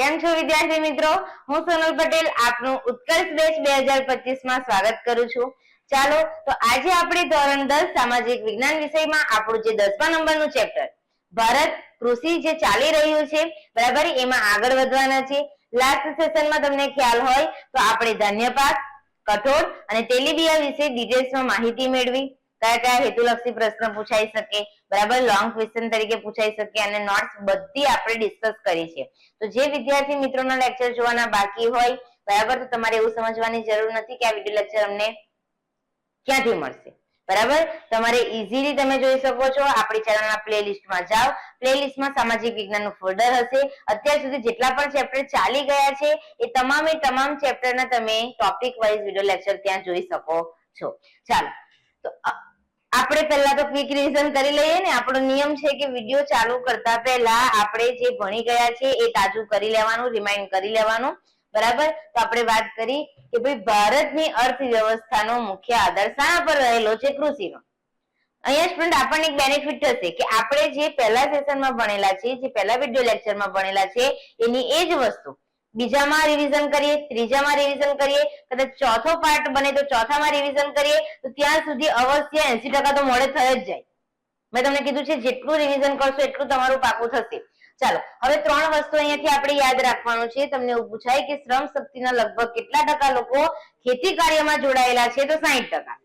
કેમ છો વિદ્યાર્થી મિત્રો? હું સોનલ પટેલ આપનું ઉત્કર્ષ બેચ 2025 માં સ્વાગત કરું છું. ચાલો તો આજે આપણે ધોરણ 10 સામાજિક વિજ્ઞાન વિષયમાં આપણું જે 10મા નંબરનું ચેપ્ટર ભારત કૃષિ જે ચાલી રહ્યું છે બરાબર, એમાં આગળ વધવાના છે. લાસ્ટ સેશનમાં તમને ખ્યાલ હોય તો આપણે ધાન્ય પાક, કઠોળ અને તેલીબિયા વિશે ડિટેલ્સમાં માહિતી મેળવી. કયા કયા હેતુલક્ષી પ્રશ્ન પૂછાઈ શકે, બરાબર, લોંગ ક્વેશ્ચન તરીકે પૂછાઈ શકે અને નોટ્સ બધી આપણે ડિસ્કસ કરી છે. તો જે વિદ્યાર્થી મિત્રોના લેક્ચર જોવાના બાકી હોય બરાબર, તો તમારે એવું સમજવાની જરૂર નથી કે આ વિડિયો લેક્ચર અમને ક્યાંથી મળશે. બરાબર, તમારે ઈઝીલી તમે જોઈ શકો છો. આપણી ચેનલના પ્લેલિસ્ટમાં જાઓ, પ્લેલિસ્ટમાં સામાજિક વિજ્ઞાનનું ફોલ્ડર હશે. અત્યાર સુધી જેટલા પણ ચેપ્ટર ચાલી ગયા છે એ તમામે તમામ ચેપ્ટરના તમે ટોપિક વાઇઝ વિડિયો લેક્ચર ત્યાં જોઈ શકો છો. ચાલો તો આપણે પહેલા તો ક્વિક રિવિઝન કરી લઈએ ને. આપણો નિયમ છે કે વિડિયો ચાલુ કરતા પહેલા આપણે જે ભણી ગયા છે એ તાજું કરી લેવાનું, રિમાઇન્ડ કરી લેવાનું. બરાબર, તો આપણે વાત કરી કે ભાઈ ભારતની અર્થવ્યવસ્થાનો મુખ્ય આધાર શાના પર રહેલો છે? કૃષિનો. અહીંયા સ્ટુડન્ટ આપણને એક બેનિફિટ થશે કે આપણે જે પહેલા સેશનમાં ભણેલા છે, જે પહેલા વિડિયો લેક્ચરમાં ભણેલા છે એની એ જ વસ્તુ બીજામાં રિવિઝન કરીએ, ત્રીજામાં રિવિઝન કરીએ, કદાચ ચોથો પાર્ટ બને તો ચોથામાં રિવિઝન કરીએ, તો ત્યાં સુધી અવશ્ય 80% તો મોડે થઈ જ જાય. મેં તમને કીધું છે જેટલું રિવિઝન કરશો એટલું તમારું પાકું થશે. ચાલો હવે 3 વસ્તુ અહીંયાથી આપણે યાદ રાખવાનું છે. તમને એવું પૂછાય કે શ્રમ શક્તિના લગભગ કેટલા ટકા લોકો ખેતી કાર્યમાં જોડાયેલા છે? તો 60%.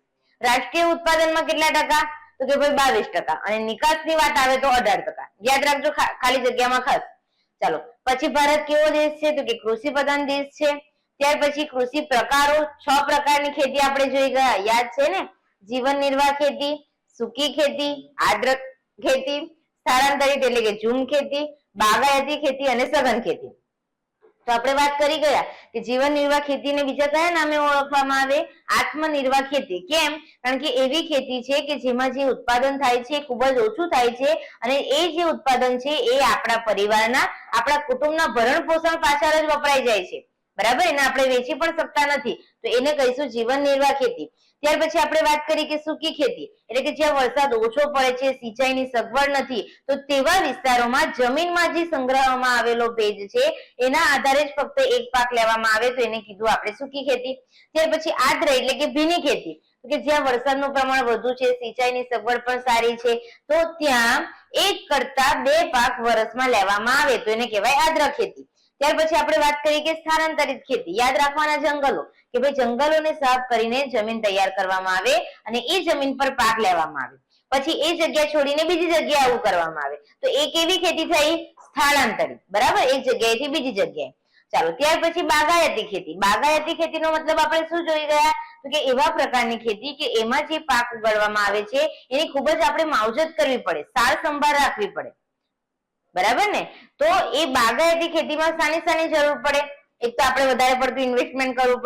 રાષ્ટ્રીય ઉત્પાદનમાં કેટલા ટકા? તો કે ભાઈ 22%. અને નિકાસની વાત આવે તો 18%. યાદ રાખજો ખાલી જગ્યામાં ખાસ. ચાલો પછી ભારત કેવો દેશ છે? તો કે કૃષિ પ્રધાન દેશ છે. ત્યાર પછી કૃષિ પ્રકારો, 6 પ્રકારની ખેતી આપણે જોઈ ગયા, યાદ છે ને? જીવન નિર્વાહ ખેતી, સૂકી ખેતી, આદ્ર ખેતી, સ્થળાંતરિત એટલે કે ઝૂમ ખેતી, બાગાયતી ખેતી અને સઘન ખેતી. તો આપણે વાત કરી ગયા કે જીવન નિર્વાહ ખેતીને બીજા કયા નામે ઓળખવામાં આવે? આત્મનિર્વાહ ખેતી. કેમ? કારણ કે એવી ખેતી છે કે જેમાં જે ઉત્પાદન થાય છે ખૂબ જ ઓછું થાય છે અને એ જે ઉત્પાદન છે એ આપણા પરિવારના, આપણા કુટુંબના ભરણ પોષણ પાછળ જ વપરાઈ જાય છે. બરાબર, એને આપણે વેચી પણ શકતા નથી, તો એને કહીશું જીવન નિર્વાહ ખેતી. ત્યાર પછી આપણે વાત કરી કે સૂકી ખેતી એટલે કે જ્યાં વરસાદ ઓછો પડે છે, સિંચાઈની સગવડ નથી, તો તેવા વિસ્તારોમાં જમીનમાં જે સંગ્રહવામાં આવેલો ભેજ છે એના આધારે જ ફક્ત એક પાક લેવામાં આવે, તો એને કીધું આપણે સૂકી ખેતી. ત્યાર પછી આદ્ર એટલે કે ભીની ખેતી, કે જ્યાં વરસાદનું પ્રમાણ વધુ છે, સિંચાઈની સગવડ પણ સારી છે, તો ત્યાં એક કરતા 2 પાક વર્ષમાં લેવામાં આવે, તો એને કહેવાય આદ્ર ખેતી. ત્યાર પછી આપણે વાત કરી કે સ્થળાંતરિત ખેતી. યાદ રાખવાના જંગલો, કે ભાઈ જંગલોને સાફ કરીને જમીન તૈયાર કરવામાં આવે અને એ જમીન પર પાક લેવામાં આવે, પછી એ જગ્યા છોડીને બીજી જગ્યાએ આવું કરવામાં આવે, તો એ કેવી ખેતી થઈ? સ્થળાંતરિત. બરાબર, એક જગ્યાએથી બીજી જગ્યાએ. ચાલો ત્યાર પછી બાગાયતી ખેતી. બાગાયતી ખેતીનો મતલબ આપણે શું જોઈ ગયા? તો કે એવા પ્રકારની ખેતી કે એમાં જે પાક ઉગાડવામાં આવે છે એની ખૂબ જ આપણે માવજત કરવી પડે, સાર સંભાળ રાખવી પડે. બરાબર ને? તો એ બાગાયતી ખેતીમાં શાની જરૂર પડે? એક તો આપણે વધારે પડતું ઇન્વેસ્ટમેન્ટ કરવું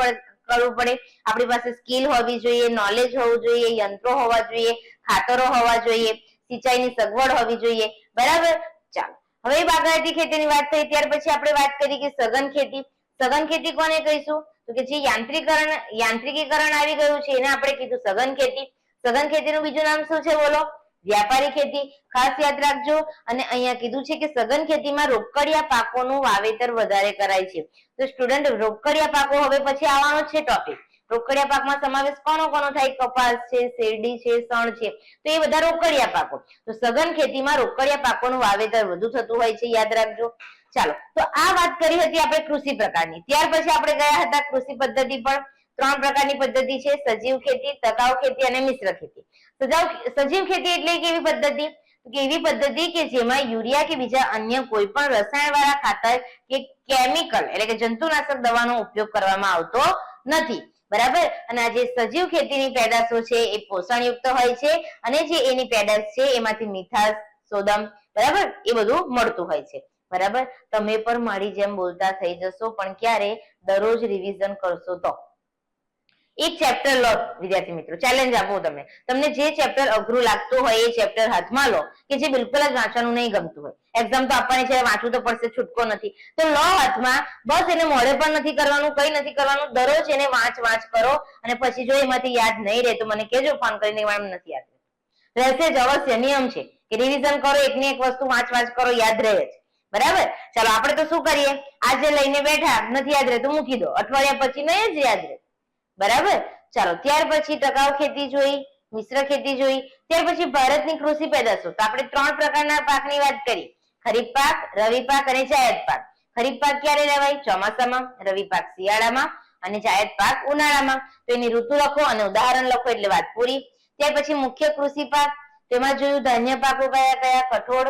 પડે, આપણી પાસે સ્કિલ હોવી જોઈએ, નોલેજ હોવું જોઈએ, યંત્રો હોવા જોઈએ, ખાતરો હોવા જોઈએ, સિંચાઈની સગવડ હોવી જોઈએ. બરાબર, ચાલો હવે બાગાયતી ખેતીની વાત થઈ. ત્યાર પછી આપણે વાત કરી કે સઘન ખેતી. સઘન ખેતી કોને કહીશું? તો કે જે યાંત્રિકીકરણ આવી ગયું છે એને આપણે કીધું સઘન ખેતી. સઘન ખેતીનું બીજું નામ શું છે બોલો? વ્યાપારી ખેતી. ખાસ યાદ રાખજો. અને અહીંયા કીધું છે કે સઘન ખેતીમાં રોકડિયા પાકોનું વાવેતર વધારે કરાય છે. તો સ્ટુડન્ટ રોકડિયા પાકો હવે પછી આવવાનો છે ટોપિક. રોકડિયા પાકમાં સમાવેશ કોનો થાય? કપાસ છે, શેરડી છે, શણ છે, તો એ બધા રોકડિયા પાકો. તો સઘન ખેતીમાં રોકડિયા પાકોનું વાવેતર વધુ થતું હોય છે, યાદ રાખજો. ચાલો તો આ વાત કરી હતી આપણે કૃષિ પ્રકારની. ત્યાર પછી આપણે ગયા હતા કૃષિ પદ્ધતિ પર. 3 પ્રકારની પદ્ધતિ છે: સજીવ ખેતી, ટકાઉ ખેતી અને મિશ્ર ખેતી. સજીવ ખેતી એટલે કેવી પદ્ધતિ? એવી પદ્ધતિ કે જેમાં યુરિયા કે બીજા અન્ય કોઈ પણ રસાયણ વાળા ખાતર કે કેમિકલ એટલે કે જંતુનાશક દવાનો ઉપયોગ કરવામાં આવતો નથી. બરાબર, અને આ જે સજીવ ખેતીની પેદાશો છે એ પોષણયુક્ત હોય છે અને જે એની પેદાશ છે એમાંથી મીઠાશ, સોદમ, બરાબર, એ બધું મળતું હોય છે. બરાબર, તમે પણ મારી જેમ બોલતા થઈ જશો, પણ ક્યારે? દરરોજ રિવિઝન કરશો તો. એક ચેપ્ટર લો વિદ્યાર્થી મિત્રો, ચેલેન્જ આપું તમને જે ચેપ્ટર અઘરું લાગતું હોય એ ચેપ્ટર હાથમાં લો, કે જે બિલકુલ જ વાંચવાનું નહીં ગમતું હોય. એક્ઝામ તો આપવાની છે, વાંચવું તો પડશે, છૂટકો નથી. તો લો હાથમાં, બસ એને મોઢે પણ નથી કરવાનું, કઈ નથી કરવાનું, દરરોજ એને વાંચ કરો અને પછી જો એમાંથી યાદ નહીં રહે તો મને કહેજો ફોન કરીને, મેડમ નથી યાદ રહેશે જ. અવશ્ય નિયમ છે કે રિવિઝન કરો, એકની એક વસ્તુ વાંચ કરો, યાદ રહે જ. બરાબર. ચાલો આપણે તો શું કરીએ, આજે લઈને બેઠા નથી યાદ રહેતું મૂકી દો, અઠવાડિયા પછી નહીં જ યાદ રહે. બરાબર. ચાલો ત્યાર પછી ટકાઉ ખેતી જોઈ, મિશ્ર ખેતી જોઈ. ત્યાર પછી ભારતની કૃષિ પેદાશો, તો આપણે 3 પ્રકારના પાકની વાત કરી, ખરીફ પાક, રવિ પાક અને જાયદ પાક. ખરીફ પાક ક્યારે લેવાય? ચોમાસામાં, રવિ પાક શિયાળામાં અને જાયદ પાક ઉનાળામાં. તો એની ઋતુ લખો અને ઉદાહરણ લખો એટલે વાત પૂરી. ત્યાર પછી મુખ્ય કૃષિ પાક, તેમાં જોયું ધાન્ય પાકો કયા કયા, કઠોળ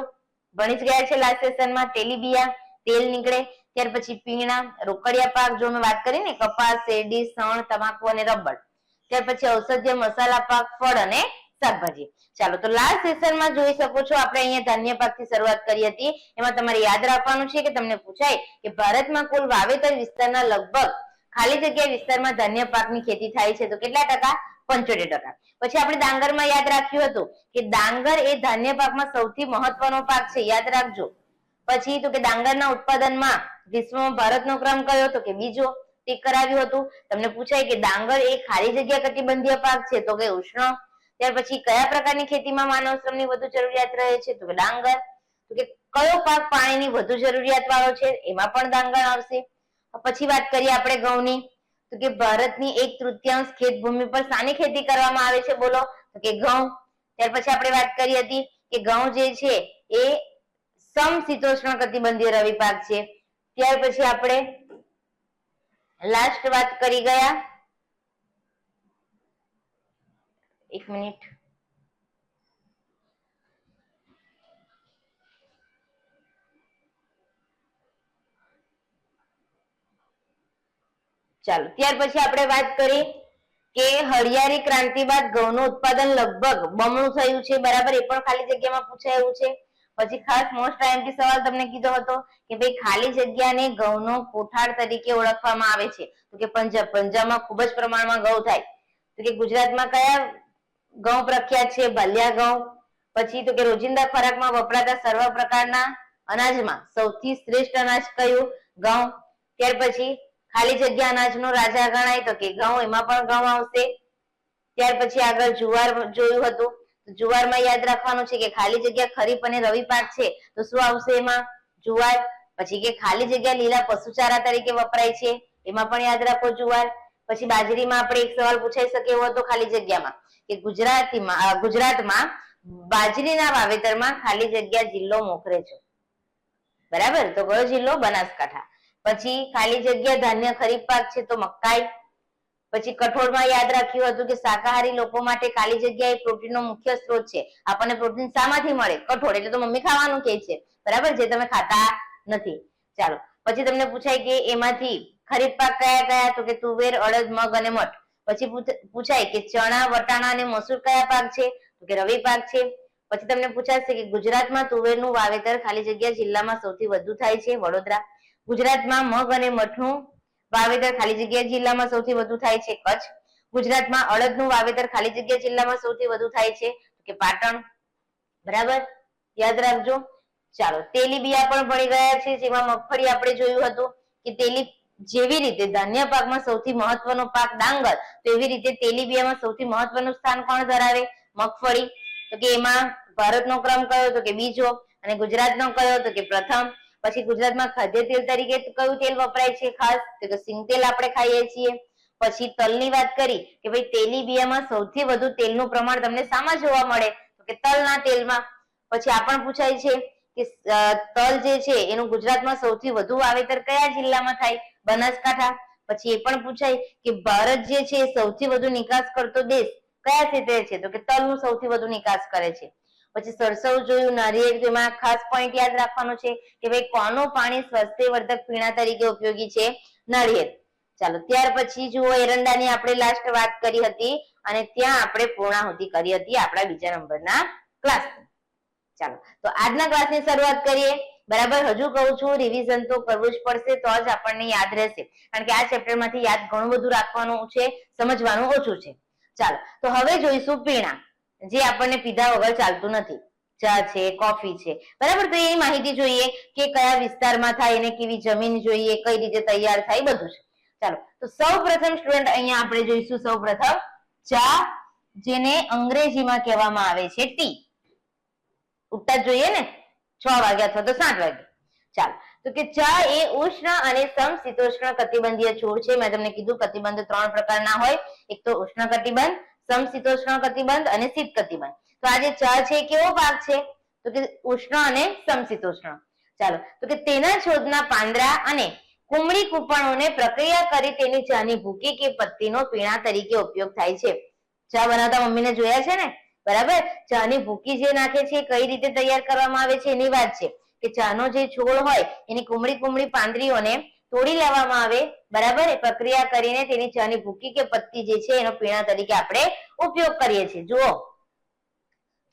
ભણી જ ગયા છે લાસ્ટ સેશનમાં, તેલીબિયા તેલ નીકળે. ત્યાર પછી પીણા, રોકડિયા પાક જો મેં વાત કરી ને, કપાસ, શેરડી, શણ, તમાકુ અને રબર. ત્યાર પછી ઔષધીય મસાલા પાક, ફળ અને શાકભાજી. ચાલો તો લાસ્ટ સેશનમાં જોઈ શકો છો આપણે અહીંયા ધાન્ય પાકથી શરૂઆત કરી હતી. એમાં તમારે યાદ રાખવાનું છે કે તમને પૂછાય કે ભારતમાં કુલ વાવેતર વિસ્તારના લગભગ ખાલી જગ્યા વિસ્તારમાં ધાન્ય પાકની ખેતી થાય છે, તો કેટલા ટકા? 75%. પછી આપણે ડાંગરમાં યાદ રાખ્યું હતું કે ડાંગર એ ધાન્ય પાકમાં સૌથી મહત્વનો પાક છે, યાદ રાખજો. પછી તો કે ડાંગરના ઉત્પાદનમાં વિશ્વમાં ભારતનો ક્રમ કયો? તો કે બીજો, ટીક કરાવ્યું હતું. તમને પૂછાય કે ડાંગર એ ખાલી જગ્યા કટિબંધીય પાક છે, તો કે ઉષ્ણ. ત્યાર પછી કયા પ્રકારની ખેતીમાં માનવ શ્રમની વધુ જરૂરિયાત રહે છે? તો કે ડાંગર. તો કે કયો પાક પાણીની વધુ જરૂરિયાત વાળો છે? એમાં પણ ડાંગર આવશે. પછી વાત કરીએ આપણે ઘઉંની, તો કે ભારતની 1/3 ખેત ભૂમિ પર શાની ખેતી કરવામાં આવે છે? બોલો. તો કે ઘઉં. ત્યાર પછી આપણે વાત કરી હતી કે ઘઉં જે છે એ સમશીતોષ્ણ કટિબંધીય રવિ પાક છે. ત્યાર પછી આપણે લાસ્ટ વાત કરી ગયા, 1 મિનિટ, ચાલો ત્યાર પછી આપણે વાત કરી કે હળિયાળી ક્રાંતિ બાદ ઘઉંનું ઉત્પાદન લગભગ બમણું થયું છે. બરાબર. એ પણ ખાલી જગ્યામાં પૂછાયું છે. પછી ખાસ મોસ્ટ આઈએમપી સવાલ તમને કીધો હતો કે ભાઈ ખાલી જગ્યાને ઘઉંનો કોઠાર તરીકે ઓળખવામાં આવે છે. તો કે પંજાબ, પંજાબમાં ખૂબ જ પ્રમાણમાં ઘઉં થાય. તો કે ગુજરાતમાં કયા ઘઉં પ્રખ્યાત છે? ભાલિયા ઘઉં. પછી તો કે રોજિંદા ખોરાકમાં વપરાતા સર્વ પ્રકારના અનાજમાં સૌથી શ્રેષ્ઠ અનાજ કયું? ઘઉં. ત્યાર પછી ખાલી જગ્યા અનાજનો રાજા ગણાય, તો કે ઘઉં, એમાં પણ ઘઉં આવશે. ત્યાર પછી આગળ જુવાર જોયું હતું. જુવારમાં યાદ રાખવાનું છે કે ખાલી જગ્યા ખરીફ અને રવિ પાક છે, તો શું આવશે એમાં? જુવાર. પછી કે ખાલી જગ્યા લીલા પશુચારા તરીકે વપરાય છે, એમાં પણ યાદ રાખો જુવાર. પછી બાજરીમાં આપણે એક સવાલ પૂછાઈ શકે એવો હતો ખાલી જગ્યામાં કે ગુજરાતમાં બાજરીના વાવેતરમાં ખાલી જગ્યા જિલ્લો મોખરે છે. બરાબર. તો કયો જિલ્લો? બનાસકાંઠા. પછી ખાલી જગ્યા ધાન્ય ખરીફ પાક છે, તો મકાઈ. પછી કઠોળમાં યાદ રાખ્યું હતું કે શાકાહારી લોકો માટે ખાલી જગ્યા એ પ્રોટીનનો મુખ્ય સ્ત્રોત છે. આપણને પ્રોટીન શામાંથી મળે? કઠોળ. એટલે તો મમ્મી ખાવાનું કહે છે. બરાબર, જે તમે ખાતા નથી. ચાલો પછી તમને પૂછાય કે એમાંથી ખરીફ પાક કયા કયા? તો કે તુવેર, અડદ, મગ અને મઠ. પછી પૂછાય કે ચણા, વટાણા અને મસૂર કયા પાક છે? તો કે રવિ પાક છે. પછી તમને પૂછાશે કે ગુજરાતમાં તુવેરનું વાવેતર ખાલી જગ્યા જિલ્લામાં સૌથી વધુ થાય છે, વડોદરા. ગુજરાતમાં મગ અને મઠનું વાવેતર ખાલી જગ્યા જિલ્લામાં સૌથી વધુ થાય છે, કચ્છ. ગુજરાતમાં અડદનું વાવેતર ખાલી જગ્યા જિલ્લામાં સૌથી વધુ થાય છે, કે પાટણ. બરાબર, યાદ રાખજો. ચાલો તેલીબિયા પણ ભણી ગયા છે, જેમાં મગફળી આપણે જોયું હતું કે તેલી જેવી રીતે ધાન્ય પાકમાં સૌથી મહત્વનો પાક ડાંગર, તો એવી રીતે તેલીબિયામાં સૌથી મહત્વનું સ્થાન કોણ ધરાવે? મગફળી. તો કે એમાં ભારતનો ક્રમ કયો? તો કે બીજો. અને ગુજરાતનો કયો? તો કે પ્રથમ. પછી ગુજરાતમાં ખાદ્ય તેલ તરીકે કયું તેલ વપરાય છે ખાસ? તો કે સિંગ તેલ આપણે ખાઈએ છીએ. પછી તલની વાત કરી કે ભાઈ તેલીબિયામાં સૌથી વધુ તેલનું પ્રમાણ તમને શામાં જોવા મળે? તો કે તલના તેલમાં. પછી આ પણ પૂછાય છે કે તલ જે છે એનું ગુજરાતમાં સૌથી વધુ વાવેતર કયા જિલ્લામાં થાય? બનાસકાંઠા. પછી એ પણ પૂછાય કે ભારત જે છે સૌથી વધુ નિકાસ કરતો દેશ કયા ક્ષેત્રે છે? તો કે તલનું સૌથી વધુ નિકાસ કરે છે. પછી સરસવ જોયું, નારિયેળ. તેમાં ખાસ પોઈન્ટ યાદ રાખવાનો છે કે ભાઈ કોનું પાણી સ્વાસ્થ્યવર્ધક પીણા તરીકે ઉપયોગી છે? નારિયેળ. ચાલો ત્યાર પછી જુઓ એરંડાની આપણે લાસ્ટ વાત કરી હતી અને ત્યાં આપણે પૂર્ણાહુતિ કરી હતી આપણા બીજા નંબરના ક્લાસ. ચાલો તો આજના ક્લાસની શરૂઆત કરીએ. બરાબર, હજુ કહું છું રિવિઝન તો કરવું જ પડશે, તો જ આપણને યાદ રહેશે, કારણ કે આ ચેપ્ટરમાંથી યાદ ઘણું બધું રાખવાનું છે, સમજવાનું ઓછું છે. ચાલો તો હવે જોઈશું પીણા, જે આપણને પીધા વગર ચાલતું નથી. ચા છે, કોફી છે. બરાબર, તો એની માહિતી જોઈએ કે કયા વિસ્તારમાં થાય, એને કેવી જમીન જોઈએ, કઈ રીતે તૈયાર થાય, બધું છે. ચાલો તો સૌ પ્રથમ સ્ટુડન્ટ અહીંયા આપણે જોઈશું સૌ પ્રથમ ચા, જેને અંગ્રેજીમાં કહેવામાં આવે છે ટી. ઉઠતા જોઈએ ને 6 વાગે અથવા તો 7 વાગે. ચાલો, તો કે ચા એ ઉષ્ણ અને સમશીતોષ્ણ કટિબંધીય છોડ છે. મેં તમને કીધું કટિબંધ 3 પ્રકારના હોય, એક તો ઉષ્ણ કટિબંધ, સમશીતોષ્ણ કટિબંધ અને શીત કટિબંધ. તો આ જે ચા છે કેવો પાક છે? તો કે ઉષ્ણ અને સમશીતોષ્ણ. ચાલો, તો કે તેના છોડના પાંદડા અને કુમળી કૂપણોને પ્રક્રિયા કરી તેની ચાની ભૂકી કે પત્તીનો પીણા તરીકે ઉપયોગ થાય છે. ચા બનાવતા મમ્મીને જોયા છે ને, બરાબર? ચાની ભૂકી જે નાખે છે કઈ રીતે તૈયાર કરવામાં આવે છે એની વાત છે કે ચાનો જે છોડ હોય એની કુમળી પાંદડીઓને તોડી લેવામાં આવે, બરાબર? એ પ્રક્રિયા કરીને તેની ચાની ભૂકી કે પત્તી જે છે એનો પીણા તરીકે આપણે ઉપયોગ કરીએ છીએ. જુઓ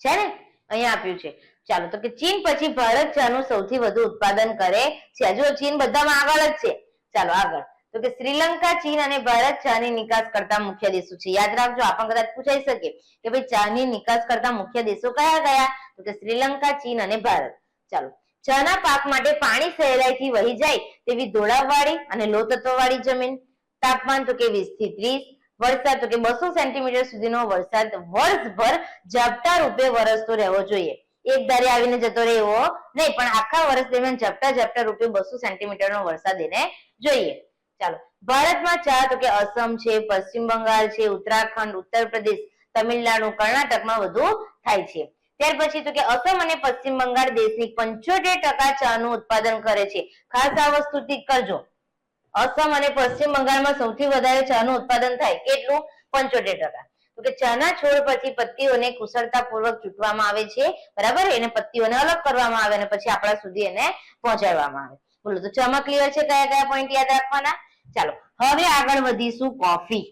છે ને, અહીંયા આપ્યું છે. ચાલો, તો કે ચીન પછી ભારત ચાનું સૌથી વધુ ઉત્પાદન કરે છે. જો ચીન બધામાં આગળ જ છે. ચાલો આગળ, તો કે શ્રીલંકા, ચીન અને ભારત ચાની નિકાસ કરતા મુખ્ય દેશો છે. યાદ રાખજો, આ પણ કદાચ પૂછાઈ શકે કે ભાઈ ચાની નિકાસ કરતા મુખ્ય દેશો કયા કયા? તો કે શ્રીલંકા, ચીન અને ભારત. ચાલો, ચાના પાક માટે પાણી સહેલાઈથી વહી જાય તેવી ઢોળાવવાળી અને લો તત્વવાળી જમીન. તાપમાન તો કે 20 થી 30. વરસાદ તો કે 200 સેન્ટીમીટર સુધીનો વરસાદ વર્ષભર ઝાપટા રૂપે વરસતો રહેવો જોઈએ. એક ધારે આવીને જતો રહે એવો નહીં, પણ આખા વર્ષ દરમિયાન ઝાપટા રૂપે 200 સેન્ટીમીટરનો વરસાદ એને જોઈએ. ચાલો, ભારતમાં ચા તો કે અસમ છે, પશ્ચિમ બંગાળ છે, ઉત્તરાખંડ, ઉત્તર પ્રદેશ, તમિલનાડુ, કર્ણાટકમાં વધુ થાય છે. ત્યાર પછી તો કે અસમ અને પશ્ચિમ બંગાળ દેશની 75% ચાનું ઉત્પાદન કરે છે. ખાસ આ વસ્તુ ટીક કરજો, અસમ અને પશ્ચિમ બંગાળમાં સૌથી વધારે ચાનું ઉત્પાદન થાય. કેટલું? 75%. તો કે ચાના છોડ પછી પત્તીઓને કુશળતાપૂર્વક ચૂંટવામાં આવે છે, બરાબર? એને પત્તીઓને અલગ કરવામાં આવે અને પછી આપણા સુધી એને પહોંચાડવામાં આવે. બોલો, તો ચામાં ક્લિયર છે? કયા કયા પોઈન્ટ યાદ રાખવાના? ચાલો, હવે આગળ વધીશું. કોફી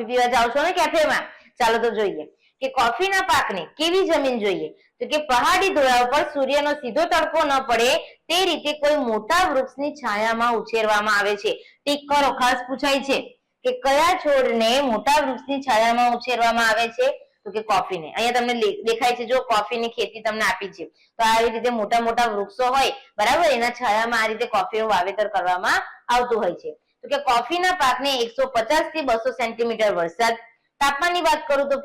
પીવા જાવ છો ને કેફેમાં? ચાલો તો જોઈએ કે કોફીના પાકને કેવી જમીન જોઈએ? તો કે પહાડી ઢોળાવ પર સૂર્યનો સીધો તડકો ન પડે તે રીતે કોઈ મોટા વૃક્ષની છાયામાં ઉછેરવામાં આવે છે. ટીક કરો, ખાસ પૂછાય છે કે કયા છોડને મોટા વૃક્ષની છાયામાં ઉછેરવામાં આવે છે? તો કે કોફીને. અહીંયા તમને દેખાય છે, જો કોફીની ખેતી તમને આપી છે, તો આવી રીતે મોટા મોટા વૃક્ષો હોય, બરાબર, એના છાયામાં આ રીતે કોફીનું વાવેતર કરવામાં આવતું હોય છે. તો કે કોફીના પાકને 150 થી 200 સેન્ટીમીટર વરસાદ. તાપમાનની વાત કરું તો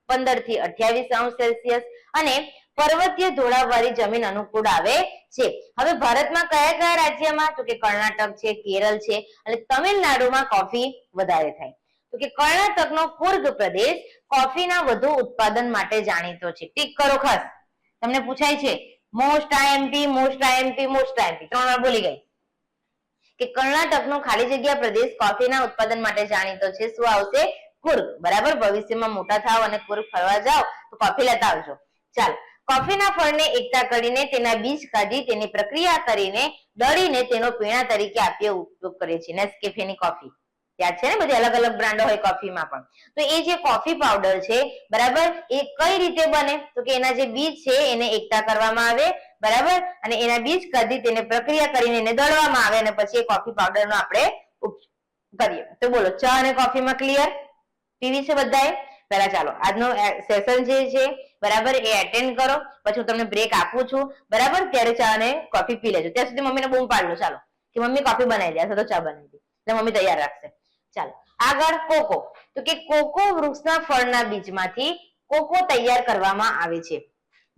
15 થી 28 અંશ સેલ્સિયસ અને પર્વતીય ઢોળાવવાળી જમીન અનુકૂળ આવે છે. હવે ભારતમાં કયા કયા રાજ્યમાં? તો કે કર્ણાટક છે, કેરળ છે અને તમિલનાડુમાં કોફી વધારે થાય. તો કે કર્ણાટકનો કુર્ગ પ્રદેશ કોફીના વધુ ઉત્પાદન માટે જાણીતો છે. ટીક કરો ખાસ, તમને પૂછાય છે. મોસ્ટ આઈએમપી 3 વાર બોલી ગઈ કે કર્ણાટકનો ખાલી જગ્યા પ્રદેશ કોફીના ઉત્પાદન માટે જાણીતો છે. શું આવશે? કુર્ગ. બરાબર, ભવિષ્યમાં મોટા થાવ અને કુર્ગ ફરવા જાઓ તો કોફી લેતા આવજો. ચાલો, કોફીના ફળને એકઠા કરીને તેના બીજ કાઢી તેની પ્રક્રિયા કરીને દળીને તેનો પીણા તરીકે આપીએ ઉપયોગ કરે છે. નેસ્કેફેની કોફી યાદ છે ને, બધી અલગ અલગ બ્રાન્ડો હોય કોફીમાં પણ. તો એ જે કોફી પાવડર છે, બરાબર, એ કઈ રીતે બને? તો કે એના જે બીજ છે એને એકઠા કરવામાં આવે, બરાબર, અને એના બીજ કાઢી તેને પ્રક્રિયા કરીને એને દળવામાં આવે અને પછી એ કોફી પાવડરનો આપણે કરીએ. તો બોલો, ચા અને કોફીમાં ક્લિયર? પીવી છે બધાએ? પહેલા ચાલો આજનો સેશન જે છે, બરાબર, એ એટેન્ડ કરો. પછી હું તમને બ્રેક આપું છું, બરાબર, ત્યારે ચા અને કોફી પી લેજો. ત્યાં સુધી મમ્મીને બૂમ પાડ લો, ચાલો, કે મમ્મી કોફી બનાવી દે અથવા તો ચા બનાવી દે, એટલે મમ્મી તૈયાર રાખશે. ચાલો આગળ, કોકો. તો કે કોકો વૃક્ષના ફળના બીજમાંથી કોકો તૈયાર કરવામાં આવે છે.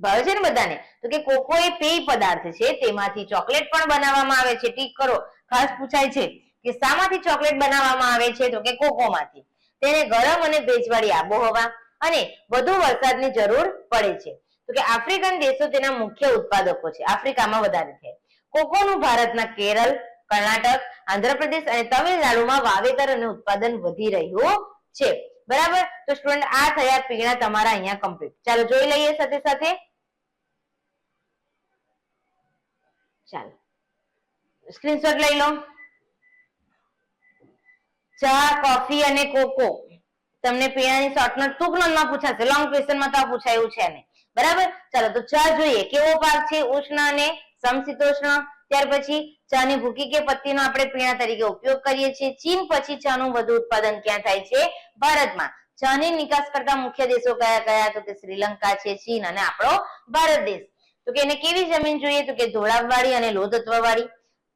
ભાવે છે ને બધાને? તો કે કોકો એ પેય પદાર્થ છે, તેમાંથી ચોકલેટ પણ બનાવવામાં આવે છે. ટીક કરો, ખાસ પૂછાય છે કે શામાંથી ચોકલેટ બનાવવામાં આવે છે? તો કે કોકોમાંથી. તેને ગરમ અને ભેજવાળી આબોહવા અને વધુ વરસાદની જરૂર પડે છે. તો કે આફ્રિકન દેશો તેના મુખ્ય ઉત્પાદકો છે. આફ્રિકામાં વધારે છે. કોકોનું ભારતના કેરળ, કર્ણાટક, આંધ્રપ્રદેશ અને તમિલનાડુમાં વાવેતર અને ઉત્પાદન વધી રહ્યું છે. બરાબર, તો સ્ટુડન્ટ આ થયા પીણા તમારા અહીંયા કમ્પ્લીટ. ચાલો જોઈ લઈએ સાથે સાથે. ચાલો સ્ક્રીનશોટ લઈ લો. ચા, કોફી અને કોકો તમને પીણાની શોર્ટનોટ ટૂંક નોંધમાં પૂછાશે, લોંગ ક્વેશ્ચનમાં તો પૂછાયું છે ને, બરાબર. ચાલો તો ચા જોઈએ, કેવો પાક છે? ઉષ્ણ અને સમશીતોષ્ણ. ત્યાર પછી ચાની ભૂકી કે પત્તીનો આપણે પીણા તરીકે ઉપયોગ કરીએ છીએ. ચીન પછી ચાનું વધુ ઉત્પાદન ક્યાં થાય છે? ભારતમાં. ચાની નિકાસ કરતા મુખ્ય દેશો કયા કયા? તો કે શ્રીલંકા છે, ચીન અને આપણો ભારત દેશ. તો કે એને કેવી જમીન જોઈએ? તો કે ઢોળાવવાળી અને લો તત્વવાળી.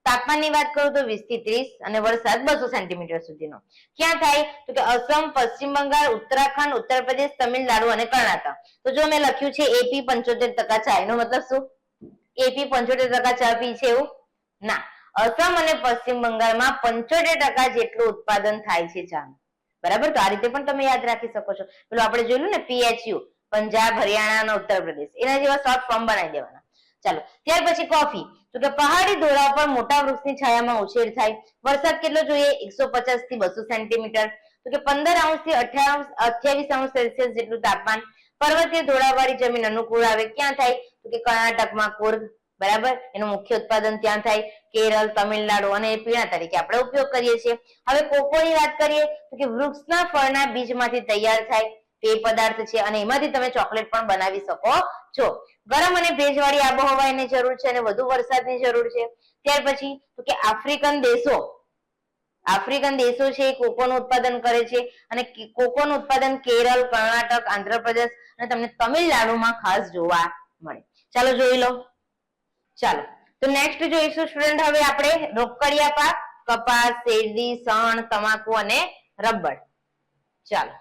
તાપમાનની વાત કરું તો 20 થી 30 અને વરસાદ 200 સેન્ટીમીટર સુધીનો. ક્યાં થાય? તો કે અસમ, પશ્ચિમ બંગાળ, ઉત્તરાખંડ, ઉત્તર પ્રદેશ, તમિલનાડુ અને કર્ણાટક. તો જો મેં લખ્યું છે એપી 75% ચા, એનો મતલબ શું? એપી 75% ચા પી છે એવું ના, અસમ અને પશ્ચિમ બંગાળમાં 75% જેટલું ઉત્પાદન થાય છે ચાનું. બરાબર, તો આ રીતે પણ તમે યાદ રાખી શકો છો. પેલું આપણે જોયું ને PHU, પંજાબ, હરિયાણા અને ઉત્તર પ્રદેશ, એના જેવા શોર્ટ ફોર્મ બનાવી દેવાના. ચાલો, ત્યાર પછી કોફી. તો કે પહાડી ધોળા પર મોટા વૃક્ષની છાયામાં ઉછેર થાય. વરસાદ કેટલો જોઈએ? 150 થી 200 સેન્ટીમીટર. તો કે 15 અંશ થી 28 અંશ સેલ્સિયસ જેટલું તાપમાન. પર્વતીય ધોળાવાળી જમીન અનુકૂળ આવે. ક્યાં થાય? તો કે કર્ણાટકમાં કુર્ગ. બરાબર, એનું મુખ્ય ઉત્પાદન ત્યાં થાય. કેરળ, તમિલનાડુ અને પીણા તરીકે આપણે ઉપયોગ કરીએ છીએ. હવે કોકોની વાત કરીએ તો કે વૃક્ષના ફળના બીજમાંથી તૈયાર થાય તે પદાર્થ છે અને એમાંથી તમે ચોકલેટ પણ બનાવી શકો છો. ગરમ અને ભેજવાળી આબોહવા એની જરૂર છે અને વધુ વરસાદની જરૂર છે. ત્યાર પછી તો કે આફ્રિકન દેશો છે એ કોકોનું ઉત્પાદન કરે છે અને કોકોનું ઉત્પાદન કેરળ, કર્ણાટક, આંધ્રપ્રદેશ અને તમને તમિલનાડુમાં ખાસ જોવા મળે. ચાલો જોઈ લો. ચાલો, તો નેક્સ્ટ જોઈશું સ્ટુડન્ટ હવે આપણે રોકડિયા પાક, કપાસ, શેરડી, શણ, તમાકુ અને રબર. ચાલો,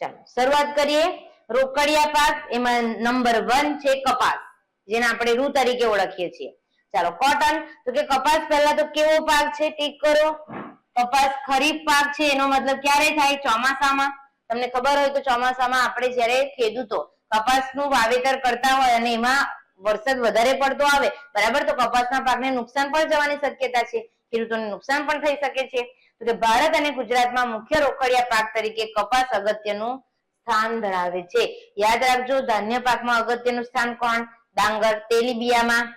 ચાલો શરૂઆત કરીએ. રોકડિયા પાક, એમાં નંબર 1 છે કપાસ, જેને આપણે રૂ તરીકે ઓળખીએ છીએ. ચાલો, કોટન. તો કે કપાસ પહેલા તો કેવો પાક છે? ટીક કરો. કપાસ ખરીફ પાક છે. એનો મતલબ ક્યારે થાય? ચોમાસામાં. તમને ખબર હોય તો ચોમાસામાં આપણે જ્યારે ખેડૂતો કપાસનું વાવેતર કરતા હોય અને એમાં વરસાદ વધારે પડતો આવે, બરાબર, તો કપાસના પાકને નુકસાન પણ જવાની શક્યતા છે, ખેડૂતોને નુકસાન પણ થઈ શકે છે. તો કે ભારત અને ગુજરાતમાં મુખ્ય રોકડિયા પાક તરીકે કપાસ અગત્યનું સ્થાન ધરાવે છે. યાદ રાખજો, ધાન્ય પાકમાં અગત્યનું સ્થાન કોણ? ડાંગર. તેલીબિયામાં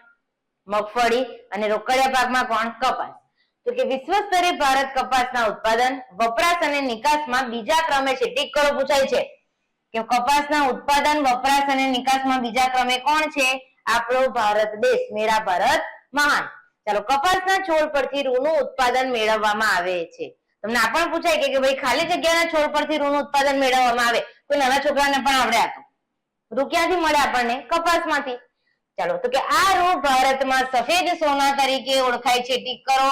મગફળી અને રોકડિયા પાકમાં કોણ? કપાસ. તો કે વિશ્વ સ્તરે ભારત કપાસના ઉત્પાદન, વપરાશ અને નિકાસમાં બીજા ક્રમે છે. ટીક કરો, પૂછાય છે કે કપાસના ઉત્પાદન, વપરાશ અને નિકાસમાં બીજા ક્રમે કોણ છે? આપણો ભારત દેશ. મેરા ભારત મહાન. ચાલો, કપાસના છોડ પરથી રૂનું ઉત્પાદન મેળવવામાં આવે છે. તમને આ પણ પૂછાય કે ભાઈ ખાલી જગ્યાના છોડ પરથી રૂનું ઉત્પાદન મેળવવામાં આવે, કોઈ નાના છોકરાને પણ આવડે. આ તો રૂ ક્યાંથી મળે આપણને? કપાસમાંથી. ચાલો, તો કે આ રૂ ભારતમાં સફેદ સોના તરીકે ઓળખાય છે. ટીક કરો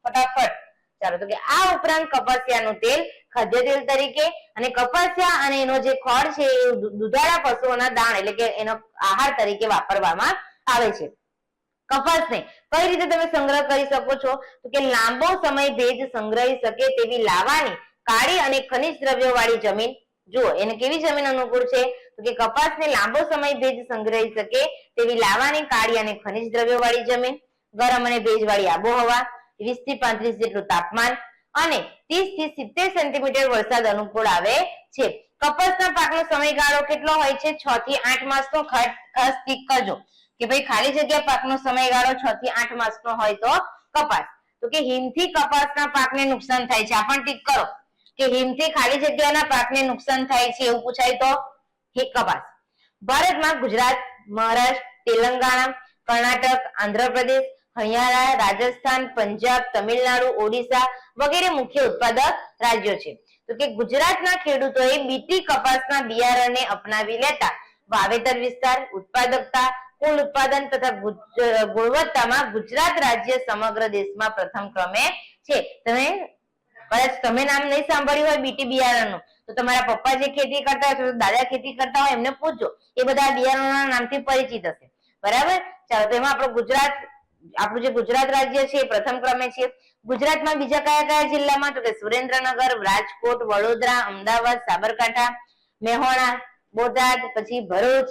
ફટાફટ. ચાલો, તો કે આ ઉપરાંત કપાસિયાનું તેલ ખાદ્ય તેલ તરીકે અને કપાસિયા અને એનો જે ખોળ છે એ દુધાળા પશુઓના દાણ એટલે કે એનો આહાર તરીકે વાપરવામાં આવે છે. કપાસને કઈ રીતે તમે સંગ્રહ કરી શકો છો? તો કે લાંબો સમય ભેજ સંગ્રહી શકે તેવી લાવાની, કાળી અને ખનિજ દ્રવ્યો વાળી જમીન. જુઓ, એને કેવી જમીન અનુકૂળ છે? તો કે કપાસને લાંબો સમય ભેજ સંગ્રહી શકે તેવી લાવાની, કાળી અને ખનિજ દ્રવ્યો વાળી જમીન, ગરમ અને ભેજવાળી આબોહવા, 20 થી 35 જેટલું તાપમાન અને 30 થી 70 સેન્ટીમીટર વરસાદ અનુકૂળ આવે છે. કપાસના પાકનો સમયગાળો કેટલો હોય છે? 6 થી 8 માસનો. ખાસ ટીક કરજો કે ભાઈ ખાલી જગ્યા પાકનો સમયગાળો 6 થી 8 માસનો હોય તો કપાસ. તો કે હિમથી કપાસના પાકને નુકસાન થાય છે. આ પણ ટીક કરો કે હિમથી ખાલી જગ્યાના પાકને નુકસાન થાય છે એવું પૂછાય તો કપાસ. ભારતમાં ગુજરાત, મહારાષ્ટ્ર, તેલંગાણા, કર્ણાટક, આંધ્રપ્રદેશ, હરિયાણા, રાજસ્થાન, પંજાબ, તમિલનાડુ, ઓડિશા વગેરે મુખ્ય ઉત્પાદક રાજ્યો છે. તો કે ગુજરાતના ખેડૂતોએ બીટી કપાસના બિયારણને અપનાવી લેતા વાવેતર વિસ્તાર, ઉત્પાદકતા, કુલ ઉત્પાદન તથા ગુણવત્તામાં ગુજરાત રાજ્ય સમગ્ર દેશમાં પ્રથમ ક્રમે છે. તમે નામ નહીં સાંભળ્યું હોય બીટી બિયારણનું, તો તમારા પપ્પા જે ખેતી કરતા હોય, દાદા ખેતી કરતા હોય, એમને પૂછજો, એ બધા બિયારણોના નામથી પરિચિત હશે. બરાબર. ચાલો, તો એમાં આપણું જે ગુજરાત રાજ્ય છે એ પ્રથમ ક્રમે છે. ગુજરાતમાં બીજા કયા કયા જિલ્લામાં? તો કે સુરેન્દ્રનગર, રાજકોટ, વડોદરા, અમદાવાદ, સાબરકાંઠા, મેહોણા, બોટાદ, પછી ભરૂચ,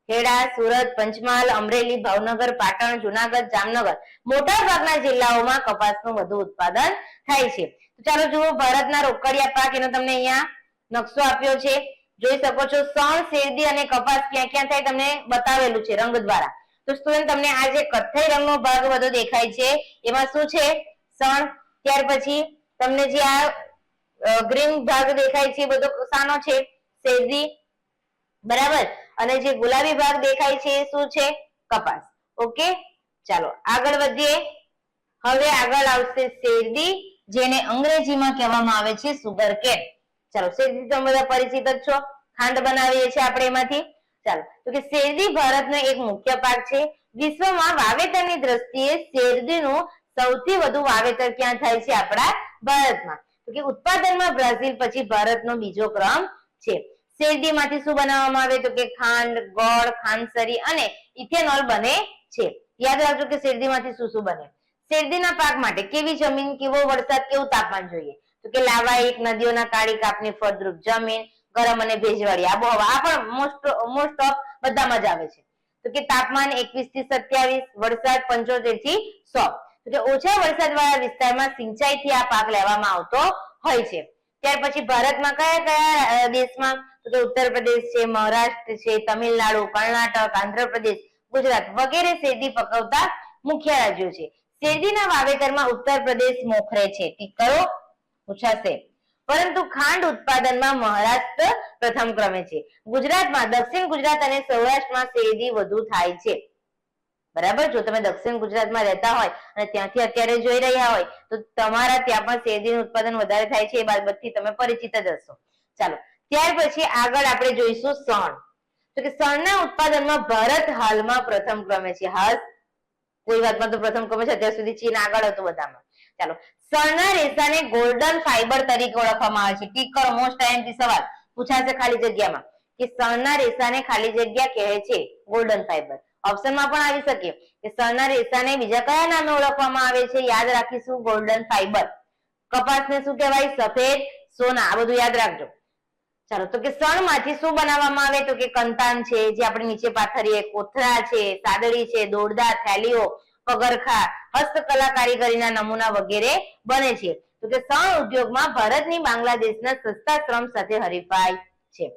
ખેડા, સુરત, પંચમહાલ, અમરેલી, ભાવનગર, પાટણ, જુનાગઢ, જામનગર, મોટા ભાગના જિલ્લાઓમાં કપાસનું વધુ ઉત્પાદન થાય છે. તો ચાલો જુઓ, ભારતના રોકડિયા પાક, એનો તમને અહીંયા નકશો આપ્યો છે, જોઈ શકો છો. શણ, શેરડી અને કપાસ ક્યાં ક્યાં થાય તમને બતાવેલું છે રંગ દ્વારા. તો સ્ટુડન્ટ, તમને આ જે કથ્થઈ રંગનો ભાગ બધો દેખાય છે એમાં શું છે? શણ. ત્યાર પછી તમને જે આ ગ્રીન ભાગ દેખાય છે એ બધો શાનો છે? શેરડી. બરાબર. અને જે ગુલાબી ભાગ દેખાય છે એ શું છે? કપાસ. ઓકે, ચાલો આગળ વધીએ. હવે આગળ આવશે શેરડી, જેને અંગ્રેજીમાં કહેવામાં આવે છે સુગર કેન. ચાલો, શેરડી તમે બધા પરિચિત જ છો, ખાંડ બનાવીએ છીએ આપણે એમાંથી. ચાલો, તો કે શેરડી ભારતનો એક મુખ્ય પાક છે. વિશ્વમાં વાવેતરની દ્રષ્ટિએ શેરડીનું સૌથી વધુ વાવેતર ક્યાં થાય છે? આપણા ભારતમાં. તો કે ઉત્પાદનમાં બ્રાઝિલ પછી ભારતનો બીજો ક્રમ છે. શેરડીમાંથી શું બનાવવામાં આવે? તો કે ખાંડ, ગોળ, ખાંડસરી અને ઇથેનોલ બને છે. યાદ રાખજો કે શેરડીમાંથી શું શું બને. શેરડીના પાક માટે કેવી જમીન, કેવો વરસાદ, કેવું તાપમાન જોઈએ? તો કે લાવાયિક, નદીઓના કાળી કાપની ફળદ્રુપ જમીન, ગરમ અને ભેજવાળી આબોહવા. આ પણ મોસ્ટ ઓફ બધામાં જ આવે છે. તો કે તાપમાન 21 થી 27, વરસાદ 75 થી 100. તો કે ઓછા વરસાદવાળા વિસ્તારમાં સિંચાઈથી આ પાક લેવામાં આવતો હોય છે. ત્યાર પછી ભારતમાં કયા કયા દેશમાં? તો કે ઉત્તર પ્રદેશ છે, મહારાષ્ટ્ર છે, તમિલનાડુ, કર્ણાટક, આંધ્રપ્રદેશ, ગુજરાત વગેરે શેરડી પકવતા મુખ્ય રાજ્યો છે. શેરડીના વાવેતરમાં ઉત્તર પ્રદેશ મોખરે છે. ઠીક કરો, પૂછાશે. પરંતુ ખાંડ ઉત્પાદનમાં મહારાષ્ટ્ર પ્રથમ ક્રમે છે. ગુજરાતમાં, દક્ષિણ ગુજરાત અને સૌરાષ્ટ્રમાં શેરડી વધુ થાય છે. બરાબર. જો તમે દક્ષિણ ગુજરાતમાં રહેતા હોય અને ત્યાંથી અત્યારે જોઈ રહ્યા હોય તો તમારા ત્યાં પણ શેરડીનું ઉત્પાદન વધારે થાય છે. એ બાબતથી તમે પરિચિત જ હશો. ચાલો, ત્યાર પછી આગળ આપણે જોઈશું શણ. તો કે શણના ઉત્પાદનમાં ભારત હાલમાં પ્રથમ ક્રમે છે. હાલ કોઈ વાતમાં તો પ્રથમ ક્રમે છે. અત્યાર સુધી ચીન આગળ હતું બધામાં. ચાલો, શણના રેસાને ગોલ્ડન ફાઈબર તરીકે ઓળખવામાં આવે છે. ટીક કરો, મોસ્ટ આઈએમપી સવાલ પૂછાશે ખાલી જગ્યામાં કે શણના રેસાને ખાલી જગ્યા કહે છે ગોલ્ડન ફાઈબર. ઓપ્શનમાં પણ આવી શકે કે શણના રેસાને બીજા કયા નામે ઓળખવામાં આવે છે? યાદ રાખીશું, ગોલ્ડન ફાઈબર. કપાસને શું કહેવાય? સફેદ સોના. આ બધું યાદ રાખજો. ચાલો, તો કે શણમાંથી શું બનાવવામાં આવે? તો કે કંતાન છે, જે આપણે નીચે પાથરીએ, કોથળા છે, સાદડી છે, દોરડા, થેલીઓ, પગરખા, હસ્તકલા કારીગરીના નમૂના વગેરે બને છે. તો કે શણ ઉદ્યોગમાં ભારતની બાંગ્લાદેશના સસ્તા શ્રમ સાથે હરીફાઈ છે.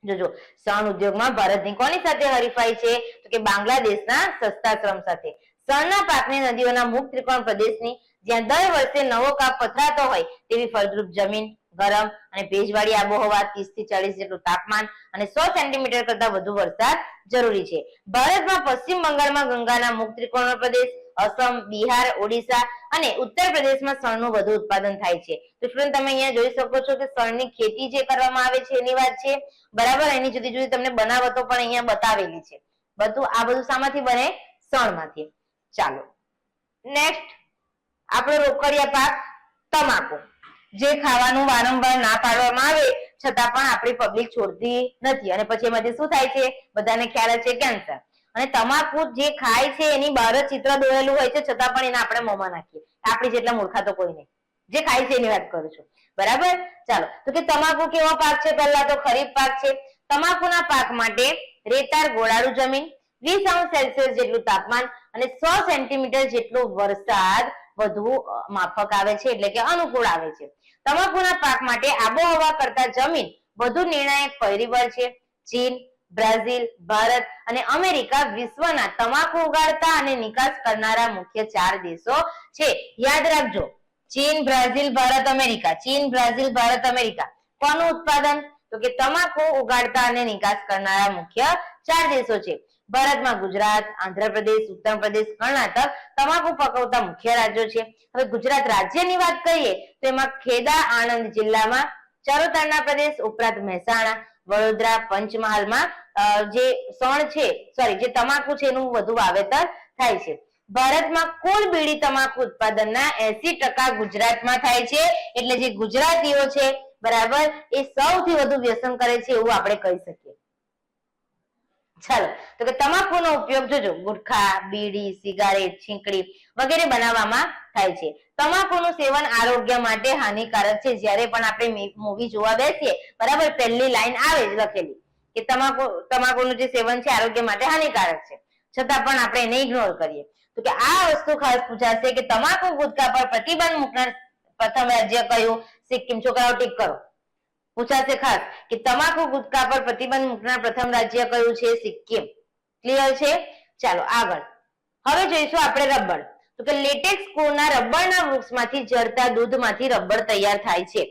જોજો, શણ ઉદ્યોગમાં ભારતની કોની સાથે હરીફાઈ છે? તો કે બાંગ્લાદેશના સસ્તા શ્રમ સાથે. શણના પાકની નદીઓના મુક્ત ત્રિકોણ પ્રદેશની, જ્યાં દર વર્ષે નવો કાપ પથરાતો હોય તેવી ફળદ્રુપ જમીન, ગરમ અને ભેજવાળી આબોહવા, 30 થી 40 જેટલું તાપમાન અને 100 સેન્ટીમીટર કરતા વધુ વરસાદ જરૂરી છે. ભારતમાં પશ્ચિમ બંગાળમાં ગંગાના મુક્ત ત્રિકોણ પ્રદેશ, અસમ, બિહાર, ઓડિશા અને ઉત્તર પ્રદેશમાં શણનું વધુ ઉત્પાદન થાય છે. તો સ્ટુડન્ટ તમે અહીંયા જોઈ શકો છો કે શણની ખેતી જે કરવામાં આવે છે એની વાત છે. બરાબર. એની જુદી જુદી તમને બનાવતો પણ અહીંયા બતાવેલી છે. આ બધું શામાંથી બને? શણમાંથી. ચાલો, નેક્સ્ટ આપણો રોકડિયા પાક તમાકુ, જે ખાવાનું વારંવાર ના પાડવામાં આવે છતાં પણ આપણી પબ્લિક છોડતી નથી. અને પછી એમાંથી શું થાય છે? બધાને ખ્યાલ છે, કેન્સર. અને તમાકુ જે ખાય છે એની બહાર ચિત્ર દોરેલું હોય છે, છતાં પણ એને આપણે મોંમાં નાખીએ. આપણી જેટલા મૂર્ખા તો કોઈ નહીં. જે ખાય છે એની વાત કરું છું. બરાબર. ચાલો, તો કે તમાકુ કેવો પાક છે? પહેલા તો ખરીફ પાક છે. તમાકુના પાક માટે રેતાળ ગોળાળુ જમીન, 20°C જેટલું તાપમાન અને 100 સેન્ટીમીટર જેટલો વરસાદ વધુ માફક આવે છે, એટલે કે અનુકૂળ આવે છે. તમાકુના પાક માટે આબોહવા કરતા જમીન વધુ નિર્ણાયક પરિબળ છે. ચીન, બ્રાઝિલ, ભારત અને અમેરિકા વિશ્વના તમાકુ ઉગાડતા અને નિકાસ કરનારા મુખ્ય 4 દેશો છે. યાદ રાખજો, ચીન, બ્રાઝિલ, ભારત, અમેરિકા. ચીન, બ્રાઝિલ, ભારત, અમેરિકા. કોનું ઉત્પાદન? તો કે તમાકુ ઉગાડતા અને નિકાસ કરનારા મુખ્ય 4 દેશો છે. ભારતમાં ગુજરાત, આંધ્રપ્રદેશ, ઉત્તર પ્રદેશ, કર્ણાટક તમાકુ પકવતા મુખ્ય રાજ્યો છે. હવે ગુજરાત રાજ્યની વાત કરીએ તો એમાં ખેડા, આણંદ જિલ્લામાં, ચરોતરના પ્રદેશ ઉપરાંત મહેસાણા, વડોદરા, પંચમહાલમાં જે શણ છે, જે તમાકુ છે એનું વધુ વાવેતર થાય છે. ભારતમાં કુલ બીડી તમાકુ ઉત્પાદનના 80% ગુજરાતમાં થાય છે. એટલે જે ગુજરાતીઓ છે, બરાબર, એ સૌથી વધુ વ્યસન કરે છે એવું આપણે કહી શકીએ. ચાલો, તો કે તમાકુનો ઉપયોગ જોજો, ગુટખા, બીડી, સિગારેટ, છીંકડી વગેરે બનાવવામાં થાય છે. તમાકુનું સેવન આરોગ્ય માટે હાનિકારક છે. જ્યારે પણ આપણે મૂવી જોવા બેસીએ, બરાબર, પહેલી લાઈન આવે જ લખેલી કે તમાકુનું જે સેવન છે આરોગ્ય માટે હાનિકારક છે, છતાં પણ આપણે એને ઇગ્નોર કરીએ. તો કે આ વસ્તુ ખાસ પૂછાશે કે તમાકુ ગુટખા પર પ્રતિબંધ મૂકનાર પ્રથમ રાજ્ય કયું? સિક્કિમ. છોકરાઓ ટીક કરો. પૂછાશે ખાસ કે તમાકુ ગુટખા પર પ્રતિબંધ મૂકનાર પ્રથમ રાજ્ય કયું છે? સિક્કિમ. ક્લિયર છે? ચાલો આગળ. હવે જોઈશું આપણે રબર. તો કે લેટેક્સ કુળના રબરના વૃક્ષમાંથી જરતા દૂધમાંથી રબર તૈયાર થાય છે.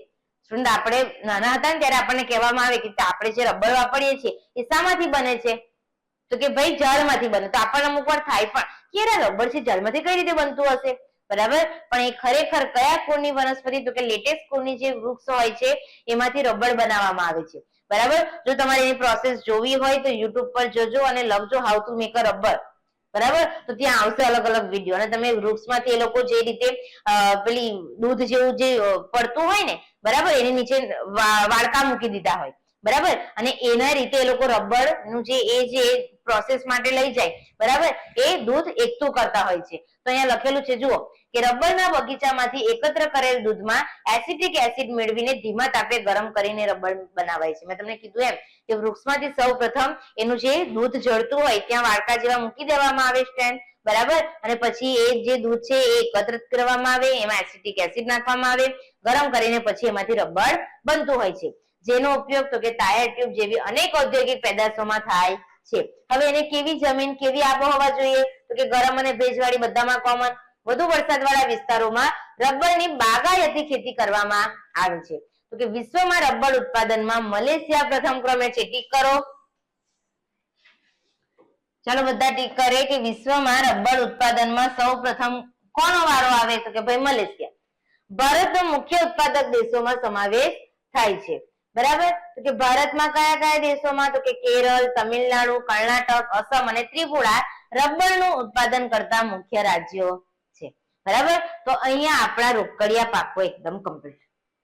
સ્ટુડન્ટ, આપણે નાના હતા ને ત્યારે આપણને કહેવામાં આવે કે આપણે જે રબર વાપરીએ છીએ એ શામાંથી બને છે? તો કે ભાઈ ઝાડમાંથી બને. તો આપણને અમુક વાર થાય પણ કે યાર રબર છે, ઝાડમાંથી કઈ રીતે બનતું હશે? બરાબર. પણ એ ખરેખર કયા કુળની વનસ્પતિ? તો કે લેટેક્સ કુળની જે વૃક્ષ હોય છે એમાંથી રબર બનાવવામાં આવે છે. બરાબર. જો તમારે એની પ્રોસેસ જોવી હોય તો યુટ્યુબ પર જોજો અને લખજો how to make a rubber. બરાબર. તો ત્યાં આવશે અલગ અલગ વિડીયો, અને તમે વૃક્ષમાંથી એ લોકો જે રીતે પેલી દૂધ જેવું જે પડતું હોય ને, બરાબર, એની નીચે વાડકા મૂકી દીધા હોય, બરાબર, અને એના રીતે એ લોકો રબર નું જે પ્રોસેસ માટે લઈ જાય, બરાબર, એ દૂધ એકઠું કરતા હોય છે. તો અહીંયા લખેલું છે, જુઓ કે રબરના બગીચામાંથી એકત્ર કરેલ દૂધમાં એસિટિક એસિડ મેળવીને ધીમા તાપે ગરમ કરીને રબર બનાવાય છે. મેં તમને કીધું એમ કે વૃક્ષમાંથી સૌ પ્રથમ એનું જે દૂધ જળતું હોય ત્યાં વાડકા જેવા મૂકી દેવામાં આવે સ્ટેન્ડ, બરાબર, અને પછી એ જે દૂધ છે એ એકત્રિત કરવામાં આવે, એમાં એસિટિક એસિડ નાખવામાં આવે, ગરમ કરીને પછી એમાંથી રબર બનતું હોય છે, જેનો ઉપયોગ તો કે ટાયર ટ્યુબ જેવી અનેક ઔદ્યોગિક પેદાશોમાં થાય છે. હવે એને કેવી જમીન, કેવી આબોહવા જોઈએ, તો કે ગરમ અને ભેજવાળી બધામાં કોમન. વધુ વરસાદવાળા વિસ્તારોમાં રબરની બાગાયતી ખેતી કરવામાં આવે છે. તો કે વિશ્વમાં રબર ઉત્પાદનમાં મલેશિયા પ્રથમ ક્રમે છે. ટીક કરો. ચાલો બધા ટીક કરે કે વિશ્વમાં રબર ઉત્પાદનમાં સૌ પ્રથમ કોનો વારો આવે, તો કે ભાઈ મલેશિયા. ભારતનો મુખ્ય ઉત્પાદક દેશોમાં સમાવેશ થાય છે, બરાબર. તો કે ભારતમાં કયા કયા દેશોમાં, તો કે કેરળ, તમિલનાડુ, કર્ણાટક, અસમ અને ત્રિપુરા રબરનું ઉત્પાદન કરતા મુખ્ય રાજ્યો છે, બરાબર. તો અહીંયા આપણા રોકડિયા પાકો એકદમ કમ્પ્લીટ.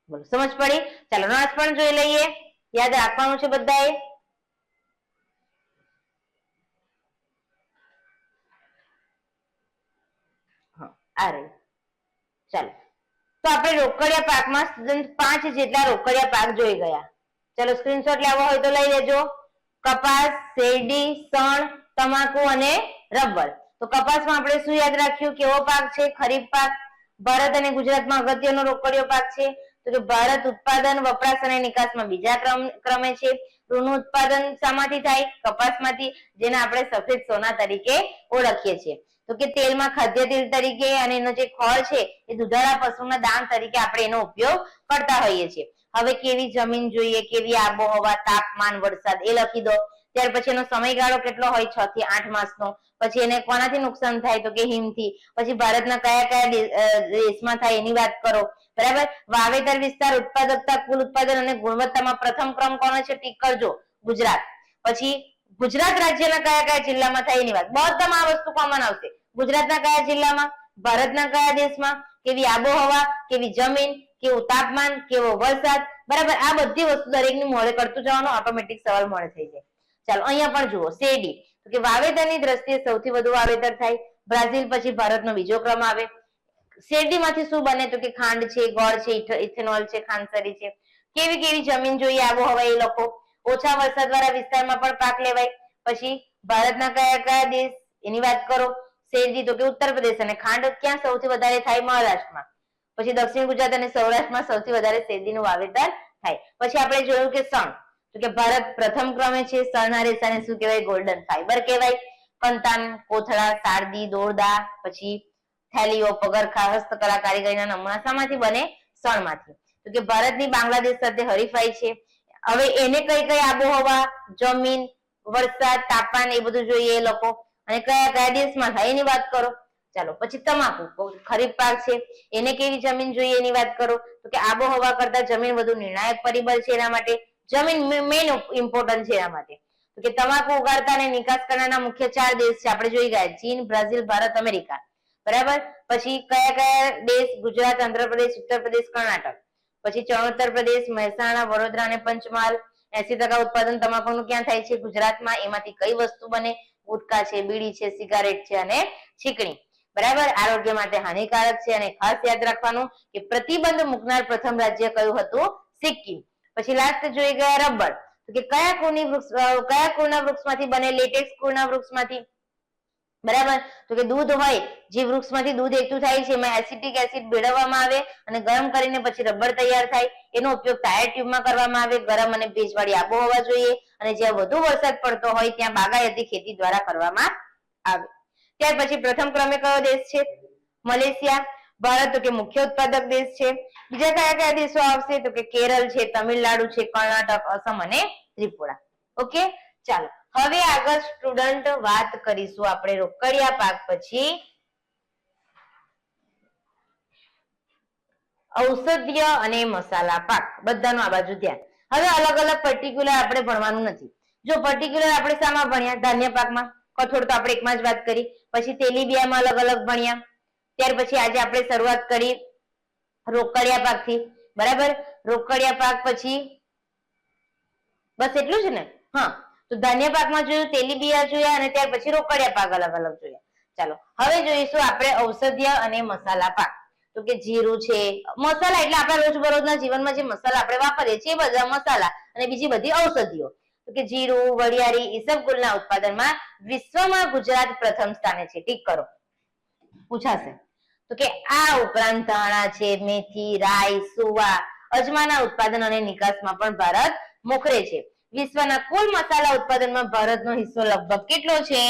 બોલો, સમજ પડી? ચાલો નોટ્સ પણ જોઈ લઈએ, યાદ રાખવાનું છે બધાએ. ચાલો, તો આપણે રોકડિયા પાકમાં સ્ટુડન્ટ 5 જેટલા રોકડિયા પાક જોઈ ગયા. ચલો સ્ક્રીનશોટ લેવો હોય તો લઈ લેજો. કપાસ, શેરડી, શણ, તમાકુ અને રબર. તો કપાસમાં આપણે શું યાદ રાખ્યું, કેવો પાક છે? ખરીફ પાક. ભારત અને ગુજરાતમાં અગત્યનો રોકડિયો પાક છે. તો ભારત ઉત્પાદન, વપરાશ અને નિકાસમાં બીજા ક્રમે છે. રૂનું ઉત્પાદન શામાંથી થાય? કપાસમાંથી, જેને આપણે સફેદ સોના તરીકે ઓળખીએ છીએ. તો કે તેલમાં ખાદ્ય તેલ તરીકે, અને એનો જે ખોળ છે એ દુધાળા પશુના દાન તરીકે આપણે એનો ઉપયોગ કરતા હોઈએ છીએ. હવે કેવી જમીન જોઈએ, કેવી આબોહવા, તાપમાન, વરસાદ એ લખી દો. ત્યાર પછી એનો સમયગાળો કેટલો હોય? 6 થી 8 માસનો. પછી એને કોનાથી નુકસાન થાય, તો કે હિમથી. પછી ભારતના કયા કયા દેશમાં થાય એની વાત કરો, બરાબર. વાવેતર વિસ્તાર, ઉત્પાદકતા, કુલ ઉત્પાદન અને ગુણવત્તામાં પ્રથમ ક્રમ કોનો છે? ટીક કરજો, ગુજરાત. પછી ગુજરાત રાજ્યના કયા કયા જિલ્લામાં થાય એની વાત. બધામાં આ વસ્તુ કોમન આવશે. ગુજરાતના કયા જિલ્લામાં, ભારતના કયા દેશમાં, કેવી આબોહવા, કેવી જમીન, કેવું તાપમાન, કેવો વરસાદ, બરાબર. આ બધી વસ્તુ દરેકની મોડે કરતું જવાનું, ઓટોમેટિક સવાલ મોડે થઈ જાય. ચાલો અહીંયા પણ જુઓ, શેરડી. તો કે વાવેતરની દ્રષ્ટિએ સૌથી વધુ વાવેતર થાય. બ્રાઝિલ પછી ભારતનો બીજો ક્રમ આવે. શેરડીમાંથી શું બને, તો કે ખાંડ છે, ગોળ છે, ઇથેનોલ છે, ખાંડસરી છે. કેવી કેવી જમીન જોઈએ, આબોહવા એ લોકો. ઓછા વરસાદવાળા વિસ્તારમાં પણ પાક લેવાય. પછી ભારતના કયા કયા દેશ એની વાત કરો. શેરડી તો કે ઉત્તર પ્રદેશ, અને ખાંડ ક્યાં સૌથી વધારે થાય? મહારાષ્ટ્રમાં. પછી દક્ષિણ ગુજરાત અને સૌરાષ્ટ્રમાં સૌથી વધારે શેરડીનું વાવેતર થાય. પછી આપણે જોયું કે શણ, તો કે ભારત પ્રથમ ક્રમે છે. શણના રેસાને શું કહેવાય? ગોલ્ડન ફાઈબર કહેવાય. કંતાન, કોથળા, સારદી, દોરડા, પછી થેલીઓ, પગરખા, હસ્તકલા કારીગરીના નમૂના શામાંથી બને? શણમાંથી. તો કે ભારતની બાંગ્લાદેશ સાથે હરીફાઈ છે. હવે એને કઈ કઈ આબોહવા, જમીન, વરસાદ, તાપમાન એ બધું જોઈએ એ લોકો, અને કયા કયા દેશમાં થાય એની વાત કરો. ચાલો પછી તમાકુ, ખરીફ પાક છે, એને કેવી જમીન જોઈએ એની વાત કરો. તો કે આબોહવા કરતા જમીન વધુ નિર્ણાયક પરિબળ છે. એના માટે જમીન મેઇન ઇમ્પોર્ટન્ટ છે એના માટે. તો કે તમાકુ ઉગાડતા અને નિકાસ કરનારા મુખ્ય 4 દેશ છે, આપણે જોઈ ગયા. ચીન, બ્રાઝિલ, ભારત, અમેરિકા, બરાબર. પછી કયા કયા દેશ? ગુજરાત, આંધ્રપ્રદેશ, ઉત્તર પ્રદેશ, કર્ણાટક. પછી ચરોતર પ્રદેશ, મહેસાણા, વડોદરા અને પંચમહાલ. 80% ઉત્પાદન તમાકુનું ક્યાં થાય છે? ગુજરાતમાં. એમાંથી કઈ વસ્તુ બને? ગુટકા છે, બીડી છે, સિગારેટ છે અને ચીકણી, બરાબર. આરોગ્ય માટે હાનિકારક છે. અને ખાસ યાદ રાખવાનું કે પ્રતિબંધ મૂકનાર પ્રથમ રાજ્ય કયું હતું? સિક્કિમ. પછી લાસ્ટ જોઈ ગયા રબર. તો કે કયા કુળના વૃક્ષમાંથી બને? લેટેક્સ કુળના વૃક્ષમાંથી, બરાબર. તો કે દૂધ હોય, જે વૃક્ષમાંથી દૂધ એકઠું થાય છે, એમાં એસિટિક એસિડ ભેળવવામાં આવે અને ગરમ કરીને પછી રબર તૈયાર થાય. એનો ઉપયોગ ટાયર ટ્યુબમાં કરવામાં આવે. ગરમ અને ભેજવાળી આબોહવા જોઈએ, અને જ્યાં વધુ વરસાદ પડતો હોય ત્યાં બાગાયતી ખેતી દ્વારા કરવામાં આવે. ત્યાર પછી પ્રથમ ક્રમે કયો દેશ છે? મલેશિયા. ભારત તો કે મુખ્ય ઉત્પાદક દેશ છે. બીજા કયા કયા દેશો આવશે? તો કે કેરળ છે, તમિલનાડુ છે, કર્ણાટક, અસમ અને ત્રિપુરા. ઓકે, ચાલો હવે આગળ સ્ટુડન્ટ વાત કરીશું આપણે રોકડિયા પાક પછી ઔષધીય અને મસાલા પાક. બધાનું આ બાજુ ધ્યાન. હવે અલગ અલગ પર્ટિક્યુલર આપણે ભણવાનું નથી. જો પર્ટિક્યુલર આપણે શામાં ભણ્યા? ધાન્ય પાકમાં. કઠોળ તો આપણે એકમાં જ વાત કરી. પછી તેલીબિયામાં અલગ અલગ ભણ્યા. ત્યાર પછી આજે આપણે શરૂઆત કરી રોકડિયા પાકથી. બરાબર, રોકડિયા પાક પછી બસ એટલું જ ને? હા, તો ધાન્ય પાકમાં જોયું, તેલીબિયા જોયા અને ત્યાર પછી રોકડિયા પાક અલગ અલગ જોયા. ચાલો હવે જોઈશું આપણે ઔષધીય અને મસાલા પાક. તો કે જીરું છે, મસાલા એટલે આપણા રોજબરોજના જીવનમાં જે મસાલા આપણે વાપરીએ છીએ એ બધા મસાલા અને બીજી બધી ઔષધિઓ. તો કે જીરું, વરિયાળી, ઈસબગુલના ઉત્પાદનમાં વિશ્વમાં ગુજરાત પ્રથમ સ્થાને છે. ટીક કરો, પૂછાશે. તો કે આ ઉપરાંત ધાણા છે, મેથી, રાઈ, સુવા, અજમાના ઉત્પાદન અને નિકાસમાં પણ ભારત મોખરે છે. વિશ્વના કુલ મસાલા ઉત્પાદનમાં ભારતનો હિસ્સો લગભગ કેટલો છે?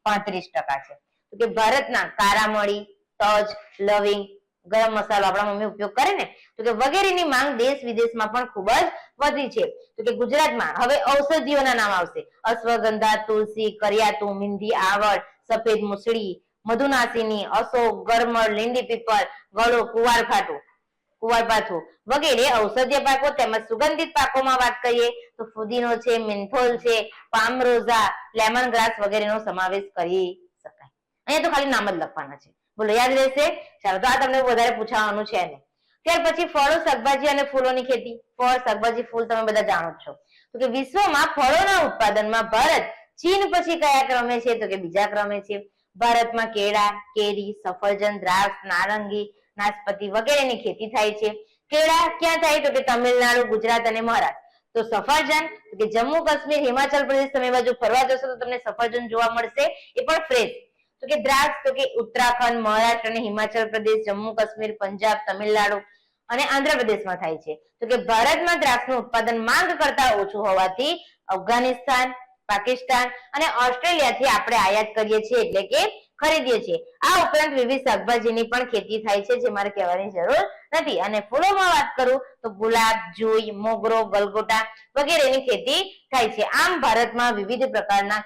35% છે. તો કે ભારતના કાળા મરી, તજ, લવિંગ, ગરમ મસાલો આપણા મમ્મી ઉપયોગ કરે ને, તો કે વગેરેની માંગ દેશ વિદેશમાં પણ ખૂબ જ વધી છે. તો કે ગુજરાતમાં હવે ઔષધિઓના નામ આવશે. અશ્વગંધા, તુલસી, કરિયાતું, મિંધી, આવળ, સફેદ મૂસળી, મધુનાસિની, અશોક, ગરમળ, લીંડી પીપલ, ગળો, કુવારપાઠું વગેરે ઔષધીય પાકો. તેમજ સુગંધિત પાકોમાં વાત કરીએ તો ફુદીનો છે, મેન્થોલ છે, પામરોઝા, લેમન ગ્રાસ વગેરેનો સમાવેશ કરી શકાય. અહીંયા તો ખાલી નામ જ લખવાના છે. બોલો, યાદ રહેશે? ચાલો, તો આ તમને વધારે પૂછાવાનું છે નહીં. ત્યાર પછી ફળો, શાકભાજી અને ફૂલોની ખેતી. ફળ, શાકભાજી, ફૂલ તમે બધા જાણો જ છો. તો કે વિશ્વમાં ફળોના ઉત્પાદનમાં ભારત ચીન પછી કયા ક્રમે છે? તો કે બીજા ક્રમે છે. ભારતમાં કેળા, કેરી, સફરજન, દ્રાક્ષ, નારંગી, નાશપતી વગેરેની ખેતી થાય છે. કેળા ક્યાં થાય? તો કે તમિલનાડુ, ગુજરાત અને મહારાષ્ટ્ર. તો સફરજન કે જમ્મુ કાશ્મીર, હિમાચલ પ્રદેશ તમે બાજુ ફરવા જશો તો તમને સફરજન જોવા મળશે, એ પણ ફ્રેશ. તો કે દ્રાક્ષ તો કે ઉત્તરાખંડ, મહારાષ્ટ્ર અને હિમાચલ પ્રદેશ, જમ્મુ કાશ્મીર, પંજાબ, તમિલનાડુ અને આંધ્રપ્રદેશમાં થાય છે. તો કે ભારતમાં દ્રાક્ષનું ઉત્પાદન માંગ કરતા ઓછું હોવાથી અફઘાનિસ્તાન, પાકિસ્તાન અને ઓસ્ટ્રેલિયાથી આપણે આયાત કરીએ છીએ, એટલે કે ખરીદીએ છીએ. આ ઉપરાંત વિવિધ શાકભાજીની પણ ખેતી થાય છે, જે મારે કહેવાની જરૂર નથી. અને ફૂલોમાં વાત કરું તો ગુલાબ, જુઈ, મોગરો, ગલગોટા વગેરેની ખેતી થાય છે. આમ ભારતમાં વિવિધ પ્રકારના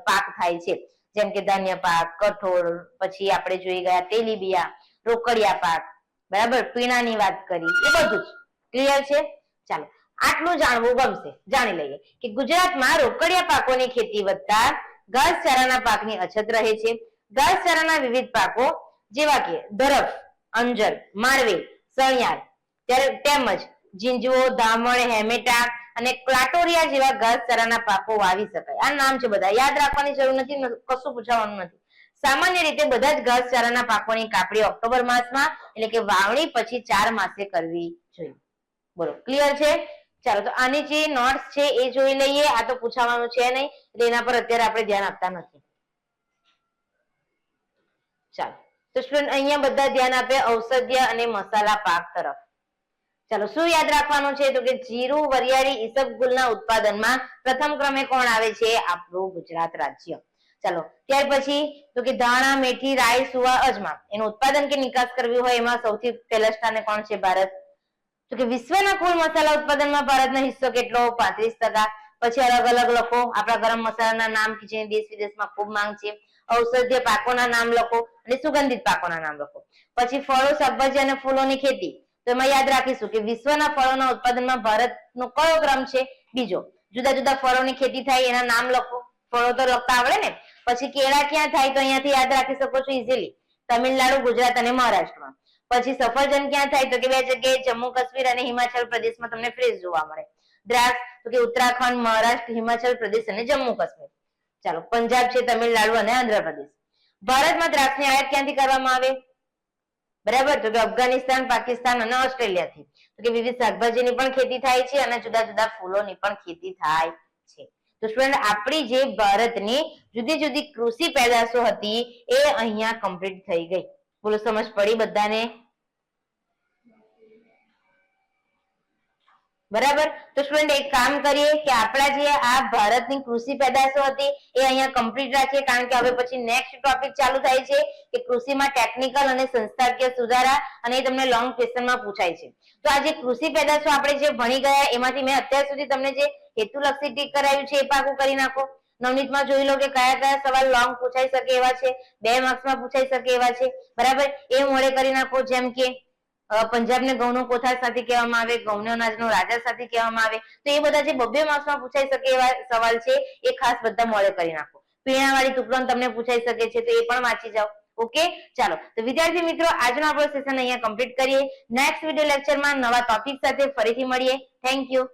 પાક થાય છે, જેમ કે ધાન્ય પાક, કઠોળ, પછી આપણે જોઈ ગયા તેલીબિયા, રોકડિયા પાક, બરાબર, પીણાની વાત કરી, એ બધું જ ક્લિયર છે. ચાલો, આટલું જાણવું ગમશે. જાણી લઈએ કે ગુજરાતમાં રોકડિયા પાકોની ખેતી વધતા ઘાસચારાના પાકની અછત રહે છે. ઘાસચારાના વિવિધ પાકો જેવા કે દરફ, અંજર, માળવે, સણિયાર તેમજ ઝીંઝવો, ધામણ, હેમેટા અને ક્લાટોરિયા જેવા ઘાસચારાના પાકો વાવી શકાય. આ નામ છે બધા, યાદ રાખવાની જરૂર નથી, કશું પૂછવાનું નથી. સામાન્ય રીતે બધા જ ઘાસચારાના પાકોની કાપણી ઓક્ટોબર માસમાં એટલે કે વાવણી પછી 4 માસે કરવી જોઈએ. બોલો, ક્લિયર છે? ચાલો, તો આની જે નોટ્સ છે એ જોઈ લઈએ. આ તો પૂછાવાનું છે નહીં એટલે એના પર અત્યારે આપણે ધ્યાન આપતા નથી. ચાલો, તો સ્ટુડન્ટ અહીંયા બધા ધ્યાન આપે ઔષધીય અને મસાલા પાક તરફ. ચાલો, શું યાદ રાખવાનું છે? તો કે જીરું, વરિયાળી, ઈસબગુલના ઉત્પાદનમાં પ્રથમ ક્રમે કોણ આવે છે? આપણું ગુજરાત રાજ્ય. ચાલો, ત્યાર પછી તો કે ધાણા, મેથી, રાઈ, સુવા, અજમા એનું ઉત્પાદન કે નિકાસ કરવી હોય એમાં સૌથી પહેલા સ્થાને કોણ છે? ભારત. તો કે વિશ્વના કુલ મસાલા ઉત્પાદનમાં ભારતનો હિસ્સો કેટલો? 35%. પછી અલગ અલગ લખો આપણા ગરમ મસાલાના નામ કે જેની દેશ વિદેશમાં ખૂબ માંગ છે. ઔષધીય પાકોના નામ લખો અને સુગંધિત પાકોના નામ લખો. પછી ફળો, શાકભાજી અને ફૂલોની ખેતી. તો એમાં યાદ રાખીશું કે વિશ્વના ફળોના ઉત્પાદનમાં ભારતનો કયો ક્રમ છે? બીજો. જુદા જુદા ફળોની ખેતી થાય એના નામ લખો. ફળો તો લખતા આવડે ને. પછી કેળા ક્યાં થાય? તો અહીંયાથી યાદ રાખી શકો છો ઇઝીલી, તમિલનાડુ, ગુજરાત અને મહારાષ્ટ્રમાં. પછી સફરજન ક્યાં થાય? તો કે 2 જગ્યાએ, જમ્મુ કાશ્મીર અને હિમાચલ પ્રદેશમાં તમને ફ્રેશ જોવા મળે. દ્રાક્ષ તો કે ઉત્તરાખંડ, મહારાષ્ટ્ર, હિમાચલ પ્રદેશ અને જમ્મુ કાશ્મીર. ચાલો, પંજાબ છે, તમિલનાડુ અને આંધ્રપ્રદેશ. ભારતમાં દ્રાક્ષની આયાત ક્યાંથી કરવામાં આવે? બરાબર, તો કે અફઘાનિસ્તાન, પાકિસ્તાન અને ઓસ્ટ્રેલિયાથી. તો કે વિવિધ શાકભાજીની પણ ખેતી થાય છે અને જુદા જુદા ફૂલોની પણ ખેતી થાય છે. તો સ્ટુડન્ટ આપણી જે ભારતની જુદી જુદી કૃષિ પેદાશો હતી એ અહીંયા કમ્પ્લીટ થઈ ગઈ. બોલો, સમજ પડી બધાને? બરાબર. તો સ્ટુડન્ટ એક કામ કરીએ કે આપણા જે આ ભારતની કૃષિ પેદાશો હતી એ અહીંયા કમ્પ્લીટ રાખીએ, કારણ કે હવે પછી નેક્સ્ટ ટોપિક ચાલુ થાય છે કે કૃષિમાં ટેકનિકલ અને સંસ્થાકીય સુધારા, અને એ તમને લોંગ ક્વેશ્ચનમાં પૂછાય છે. તો આ જે કૃષિ પેદાશો આપણે જે ભણી ગયા એમાંથી મેં અત્યાર સુધી તમને જે હેતુલક્ષી ટીક કરાવ્યું છે એ પાકું કરી નાખો. નવનીતમાં જોઈ લો કે કયા કયા સવાલ લોંગ પૂછાઈ શકે એવા છે, 2 માર્ક્સમાં પૂછાઈ શકે એવા છે. બરાબર, એ મોડે કરી નાખો. જેમ કે પંજાબને ઘઉંનો કોઠાર સાથે કહેવામાં આવે, ઘઉંનો અનાજનો રાજા સાથે કહેવામાં આવે. તો એ બધા જે 2 માર્ક્સમાં પૂછાઈ શકે એવા સવાલ છે એ ખાસ બધા મોડે કરી નાખો. પીણાવાળી તુકડોન તમને પૂછાઈ શકે છે, તો એ પણ વાંચી જાઓ. ઓકે, ચાલો તો વિદ્યાર્થી મિત્રો આજનો આપણો સેશન અહીંયા કમ્પ્લીટ કરીએ. નેક્સ્ટ વિડીયો લેક્ચરમાં નવા ટોપિક સાથે ફરીથી મળીએ. Thank you.